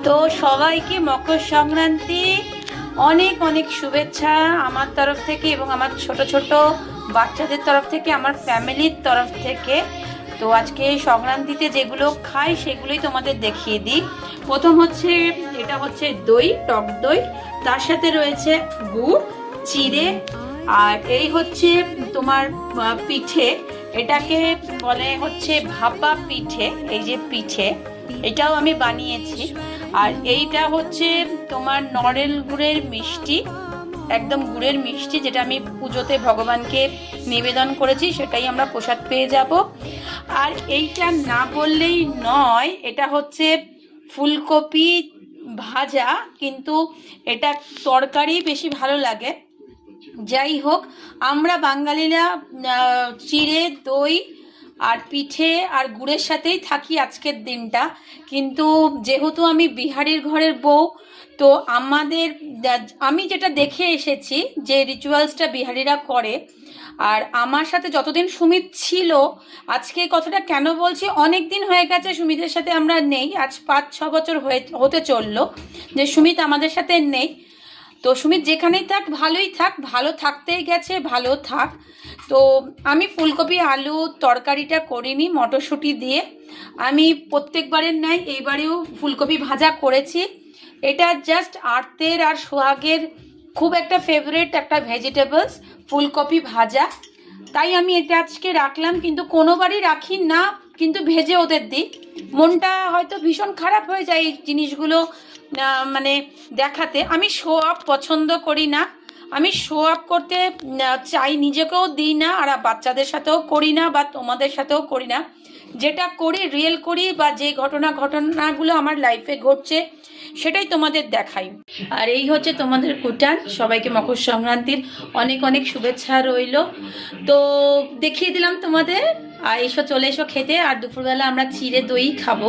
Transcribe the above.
তো সবাইকে মকর সংক্রান্তি অনেক অনেক শুভেচ্ছা আমার তরফ থেকে এবং আমার ছোট ছোট বাচ্চাদের তরফ থেকে, আমার ফ্যামিলির তরফ থেকে। তো আজকে সংক্রান্তিতে যেগুলো খাই সেগুলোই তোমাদের দেখিয়ে দিই। প্রথম হচ্ছে, এটা হচ্ছে দই, টক দই, তার সাথে রয়েছে গুড়, চিড়ে, আর এই হচ্ছে তোমার পিঠে। এটাকে বলে হচ্ছে ভাপা পিঠে। এই যে পিঠে, এটাও আমি বানিয়েছি। আর এইটা হচ্ছে তোমার নড়েল গুড়ের মিষ্টি, একদম গুড়ের মিষ্টি, যেটা আমি পুজোতে ভগবানকে নিবেদন করেছি, সেটাই আমরা প্রসাদ পেয়ে যাব। আর এইটা না বললেই নয়, এটা হচ্ছে ফুলকপি ভাজা, কিন্তু এটা তরকারি বেশি ভালো লাগে। যাই হোক, আমরা বাঙালিরা চিড়ে, দই আর পিঠে আর গুড়ের সাথেই থাকি আজকের দিনটা। কিন্তু যেহেতু আমি বিহারির ঘরের বউ, তো আমি যেটা দেখে এসেছি যে রিচুয়ালসটা বিহারিরা করে, আর আমার সাথে যতদিন সুমিত ছিল, আজকে কথাটা কেন বলছি, অনেক দিন হয়ে গেছে সুমিতের সাথে আমরা নেই, আজ 5-6 বছর হতে চললো যে সুমিত আমাদের সাথে নেই। তো সুমিত যেখানেই থাক ভালোই থাক, ভালো থাকতেই গেছে, ভালো থাক। তো আমি ফুলকপি আলু তরকারিটা করিনি, মটরশুঁটি দিয়ে। আমি প্রত্যেকবারের ন্যায় এইবারেও ফুলকপি ভাজা করেছি। এটা জাস্ট আর্তের আর সোহাগের খুব একটা ফেভারিট একটা ভেজিটেবলস, ফুলকপি ভাজা, তাই আমি এটা আজকে রাখলাম। কিন্তু কোনোবারই রাখি না, কিন্তু ভেজে ওদের দিই। মনটা হয়তো ভীষণ খারাপ হয়ে যায় এই জিনিসগুলো মানে দেখাতে। আমি শো আপ পছন্দ করি না, আমি শো আপ করতে চাই, নিজেকেও দিই না, আর বাচ্চাদের সাথেও করি না, বা তোমাদের সাথেও করি না। যেটা করি রিয়েল করি, বা যে ঘটনাগুলো আমার লাইফে ঘটছে সেটাই তোমাদের দেখাই। আর এই হচ্ছে তোমাদের কুটান। সবাইকে মকর সংক্রান্তির অনেক অনেক শুভেচ্ছা রইল। তো দেখিয়ে দিলাম তোমাদের। আর চলে এসো খেতে। আর দুপুরবেলা আমরা চিড়ে দই খাবো।